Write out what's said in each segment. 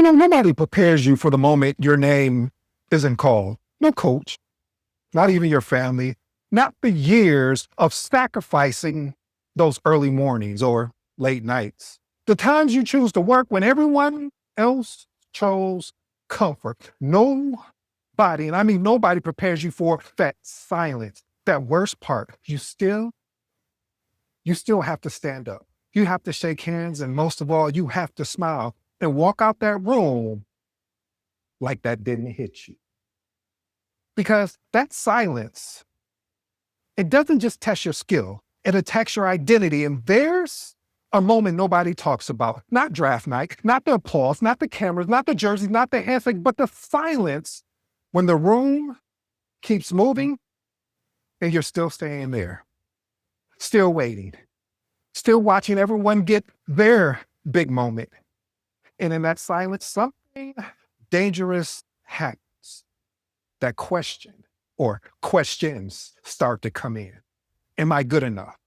Nobody prepares you for the moment your name isn't called. No coach, not even your family, not the years of sacrificing those early mornings or late nights. The times you choose to work when everyone else chose comfort. Nobody, and I mean nobody, prepares you for that silence, that worst part. You still have to stand up. You have to shake hands, and most of all, you have to smile and walk out that room like that didn't hit you. Because that silence, it doesn't just test your skill, it attacks your identity. And there's a moment nobody talks about. Not draft night, not the applause, not the cameras, not the jerseys, not the handshake, but the silence when the room keeps moving and you're still staying there, still waiting, still watching everyone get their big moment. And in that silence, something dangerous happens. That question or questions start to come in. Am I good enough?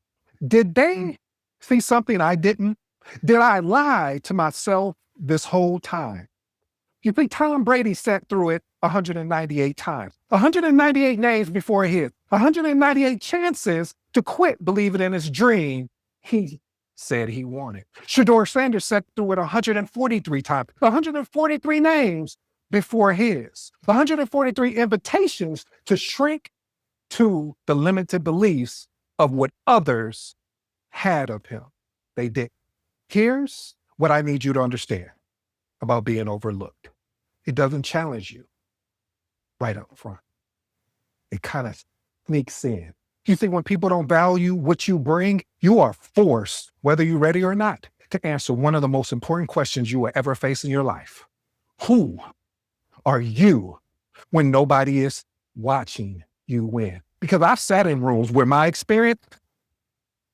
Did they see something I didn't? Did I lie to myself this whole time? You think Tom Brady sat through it 198 times, 198 names before his, 198 chances to quit believing in his dream he said he wanted. Shedeur Sanders sat through it 143 times, 143 names before his, 143 invitations to shrink to the limited beliefs of what others had of him. They did. Here's what I need you to understand about being overlooked. It doesn't challenge you right up front. It kind of sneaks in. You think when people don't value what you bring, you are forced, whether you're ready or not, to answer one of the most important questions you will ever face in your life. Who are you when nobody is watching you win? Because I've sat in rooms where my experience,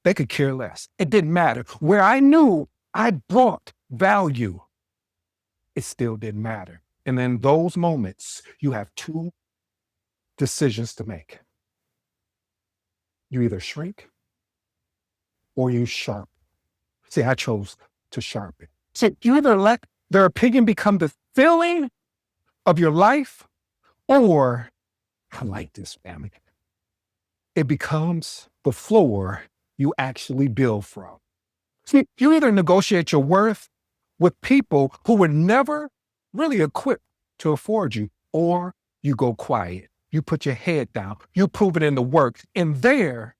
they could care less. It didn't matter. Where I knew I brought value, it still didn't matter. And in those moments, you have two decisions to make. You either shrink or you sharpen. See, I chose to sharpen. So you either let their opinion become the filling of your life, or, I like this, family, it becomes the floor you actually build from. See, you either negotiate your worth with people who were never really equipped to afford you, or you go quiet. You put your head down. You prove it in the work. And there,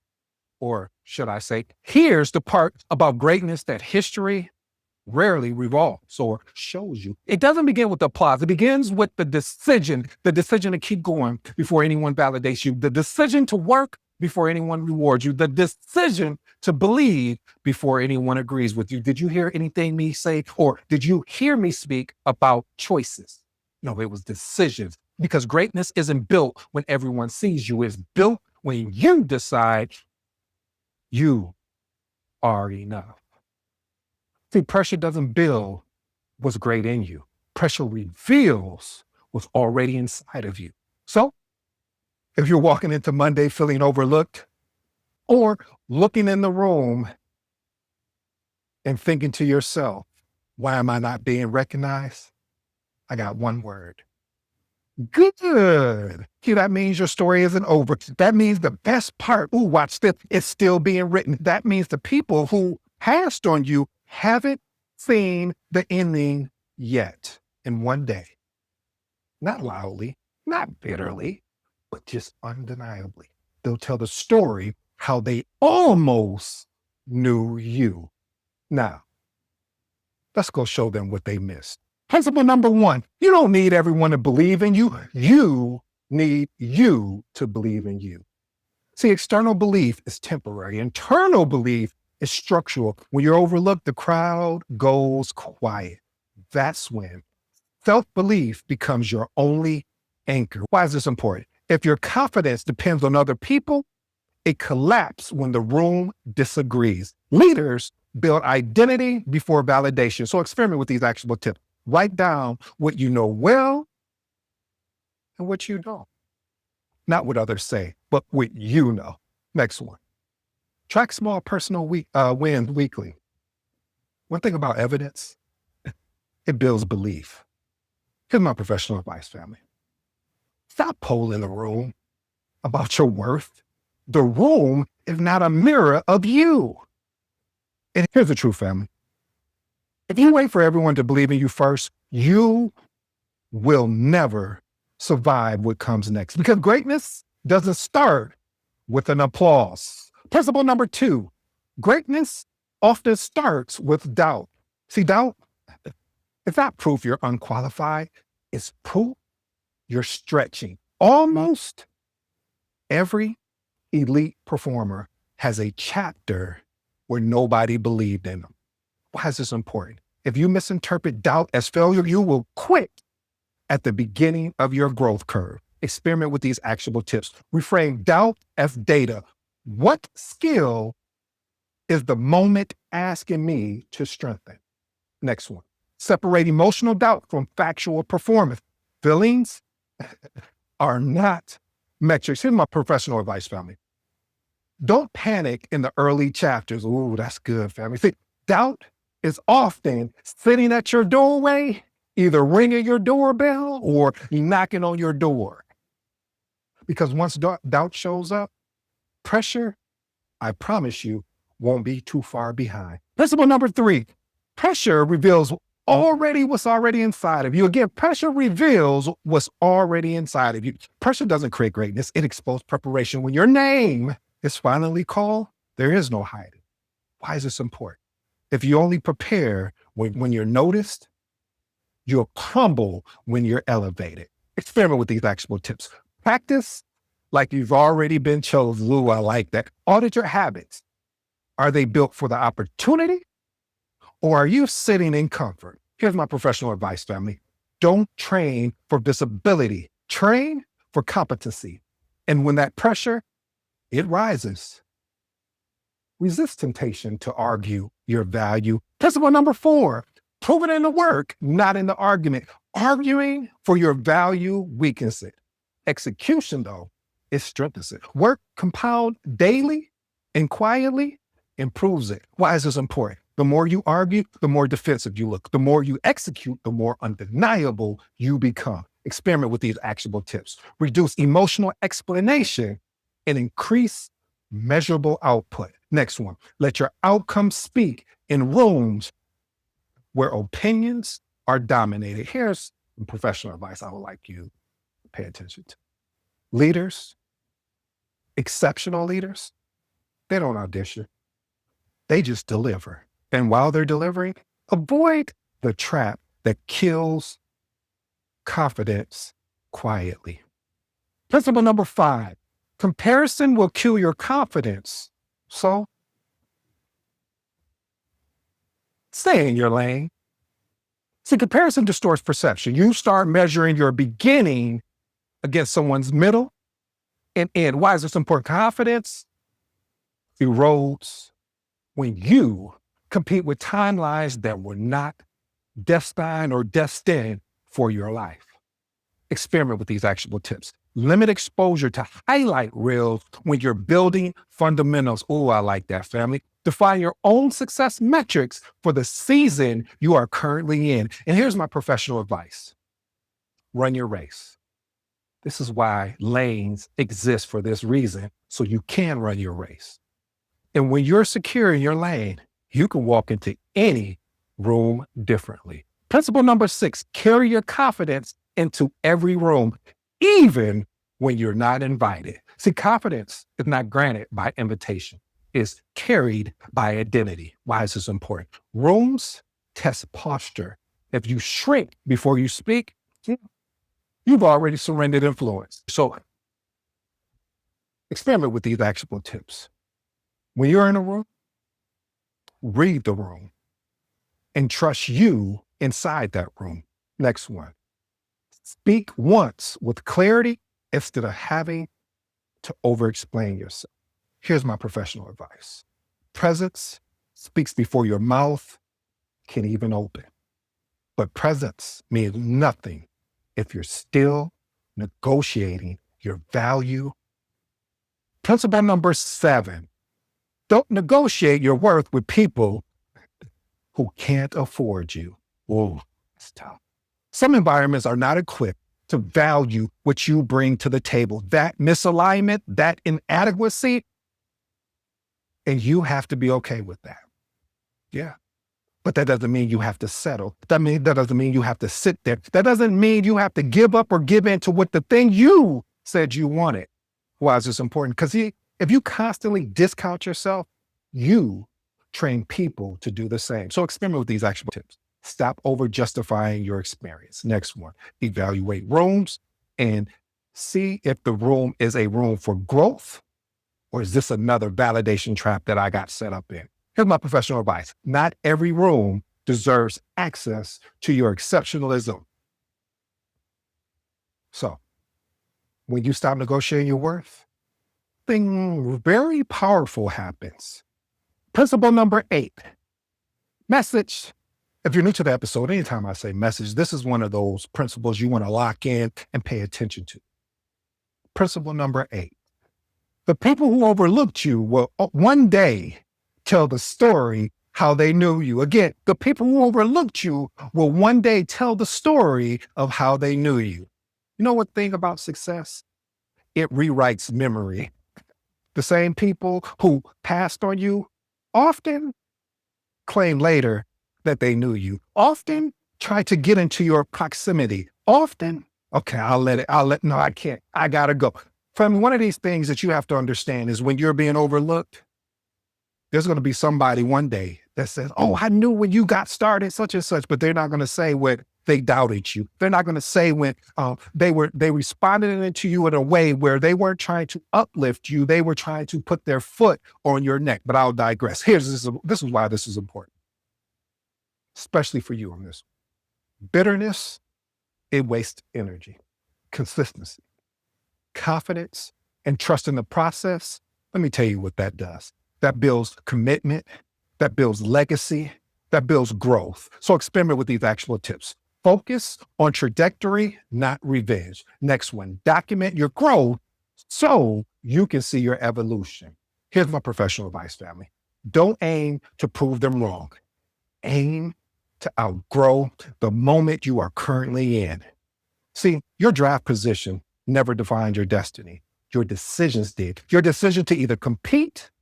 or should I say, here's the part about greatness that history rarely revolves or shows you. It doesn't begin with applause. It begins with the decision to keep going before anyone validates you, the decision to work before anyone rewards you, the decision to believe before anyone agrees with you. Did you hear anything me say, or did you hear me speak about choices? No, it was decisions, because greatness isn't built when everyone sees you. It's built when you decide you are enough. See, pressure doesn't build what's great in you. Pressure reveals what's already inside of you. So, if you're walking into Monday feeling overlooked, or looking in the room and thinking to yourself, why am I not being recognized? I got one word. Good. See, that means your story isn't over. That means the best part, watch this, it's still being written. That means the people who passed on you haven't seen the ending yet. And one day, not loudly, not bitterly, but just undeniably, they'll tell the story how they almost knew you. Now, let's go show them what they missed. Principle number one, you don't need everyone to believe in you. You need you to believe in you. See, external belief is temporary. Internal belief is structural. When you're overlooked, the crowd goes quiet. That's when self-belief becomes your only anchor. Why is this important? If your confidence depends on other people, it collapses when the room disagrees. Leaders build identity before validation. So experiment with these actionable tips. Write down what you know well and what you don't. Not what others say, but what you know. Next one. Track small personal wins weekly. One thing about evidence, it builds belief. Here's my professional advice, family. Stop polling the room about your worth. The room is not a mirror of you. And here's the truth, family. If you wait for everyone to believe in you first, you will never survive what comes next, because greatness doesn't start with an applause. Principle number 2, greatness often starts with doubt. See, doubt, it's not proof you're unqualified. It's proof you're stretching. Almost every elite performer has a chapter where nobody believed in them. Why is this important? If you misinterpret doubt as failure, you will quit at the beginning of your growth curve. Experiment with these actionable tips. Reframe doubt as data. What skill is the moment asking me to strengthen? Next one. Separate emotional doubt from factual performance. Feelings are not metrics. Here's my professional advice, family. Don't panic in the early chapters. Ooh, that's good, family. See, doubt is often sitting at your doorway, either ringing your doorbell or knocking on your door. Because once doubt shows up, pressure, I promise you, won't be too far behind. Principle number 3, pressure reveals what's already inside of you. Again, pressure reveals what's already inside of you. Pressure doesn't create greatness. It exposes preparation. When your name is finally called, there is no hiding. Why is this important? If you only prepare when you're noticed, you'll crumble when you're elevated. Experiment with these actionable tips. Practice like you've already been chosen. Ooh, I like that. Audit your habits. Are they built for the opportunity, or are you sitting in comfort? Here's my professional advice, family. Don't train for visibility. Train for competency. And when that pressure, it rises, resist temptation to argue your value. Principle number 4, prove it in the work, not in the argument. Arguing for your value weakens it. Execution, though, it strengthens it. Work compound daily and quietly improves it. Why is this important? The more you argue, the more defensive you look. The more you execute, the more undeniable you become. Experiment with these actionable tips. Reduce emotional explanation and increase measurable output. Next one, let your outcomes speak in rooms where opinions are dominated. Here's some professional advice I would like you to pay attention to. Leaders, exceptional leaders, they don't audition. They just deliver. And while they're delivering, avoid the trap that kills confidence quietly. Principle number 5, comparison will kill your confidence. So stay in your lane. See, comparison distorts perception. You start measuring your beginning against someone's middle and end. Why is this important? Confidence erodes when you compete with timelines that were not destined or destined for your life. Experiment with these actionable tips. Limit exposure to highlight reels when you're building fundamentals. Oh, I like that, family. Define your own success metrics for the season you are currently in. And here's my professional advice. Run your race. This is why lanes exist, for this reason, so you can run your race. And when you're secure in your lane, you can walk into any room differently. Principle number 6, carry your confidence into every room, even when you're not invited. See, confidence is not granted by invitation. It's carried by identity. Why is this important? Rooms test posture. If you shrink before you speak, you've already surrendered influence. So experiment with these actionable tips. When you're in a room, read the room and trust you inside that room. Next one. Speak once with clarity instead of having to over-explain yourself. Here's my professional advice. Presence speaks before your mouth can even open. But presence means nothing if you're still negotiating your value. Principle number 7, don't negotiate your worth with people who can't afford you. Whoa, that's tough. Some environments are not equipped to value what you bring to the table. That misalignment, that inadequacy, and you have to be okay with that. Yeah. But that doesn't mean you have to settle. That doesn't mean you have to sit there. That doesn't mean you have to give up or give in to what the thing you said you wanted. Why is this important? Because if you constantly discount yourself, you train people to do the same. So experiment with these actual tips. Stop over justifying your experience. Next one, evaluate rooms and see if the room is a room for growth, or is this another validation trap that I got set up in? Here's my professional advice. Not every room deserves access to your exceptionalism. So when you stop negotiating your worth, something very powerful happens. Principle number 8, message. If you're new to the episode, anytime I say message, this is one of those principles you want to lock in and pay attention to. Principle number 8. The people who overlooked you will one day tell the story how they knew you. Again, the people who overlooked you will one day tell the story of how they knew you. You know what thing about success? It rewrites memory. The same people who passed on you often claim later that they knew you, often try to get into your proximity, often, okay, no, I can't, I gotta go. From one of these things that you have to understand is when you're being overlooked, there's going to be somebody one day that says, oh, I knew when you got started, such and such, but they're not going to say when they doubted you. They're not going to say when they responded to you in a way where they weren't trying to uplift you. They were trying to put their foot on your neck, but I'll digress. This is why this is important, especially for you on this. Bitterness, it wastes energy. Consistency, confidence, and trust in the process. Let me tell you what that does. That builds commitment, that builds legacy, that builds growth. So experiment with these actual tips. Focus on trajectory, not revenge. Next one, document your growth so you can see your evolution. Here's my professional advice, family. Don't aim to prove them wrong. Aim to outgrow the moment you are currently in. See, your draft position never defined your destiny. Your decisions did. Your decision to either compete,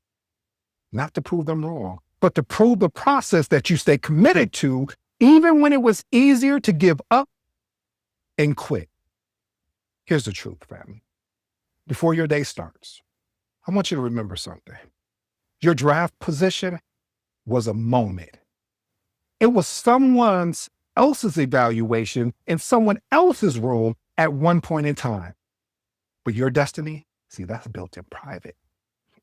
not to prove them wrong, but to prove the process that you stay committed to, even when it was easier to give up and quit. Here's the truth, family. Before your day starts, I want you to remember something. Your draft position was a moment. It was someone else's evaluation in someone else's room at one point in time. But your destiny, see, that's built in private.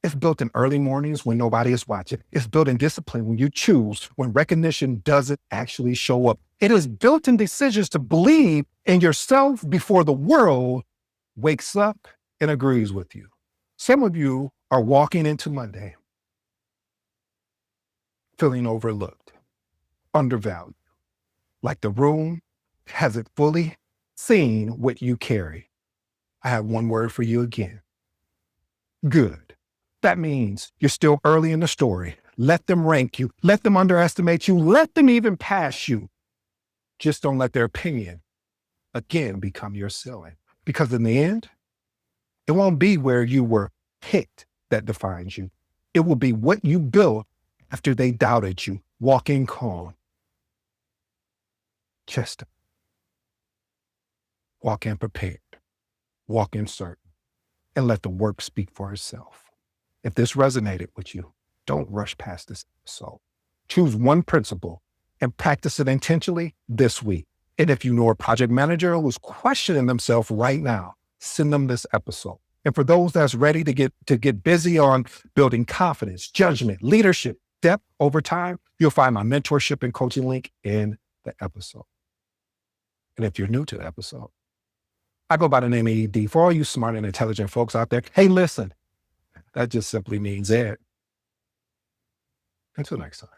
It's built in early mornings when nobody is watching. It's built in discipline when you choose, when recognition doesn't actually show up. It is built in decisions to believe in yourself before the world wakes up and agrees with you. Some of you are walking into Monday feeling overlooked, undervalued, like the room hasn't fully seen what you carry. I have one word for you again. Good. That means you're still early in the story. Let them rank you. Let them underestimate you. Let them even pass you. Just don't let their opinion, again, become your ceiling. Because in the end, it won't be where you were picked that defines you. It will be what you built after they doubted you. Walk in calm. Just walk in prepared. Walk in certain. And let the work speak for itself. If this resonated with you, don't rush past this episode. Choose one principle and practice it intentionally this week. And if you know a project manager who's questioning themselves right now, send them this episode. And for those that's ready to get busy on building confidence, judgment, leadership, depth over time, you'll find my mentorship and coaching link in the episode. And if you're new to the episode, I go by the name of ED. For all you smart and intelligent folks out there, hey, listen, that just simply means Ed. Until next time.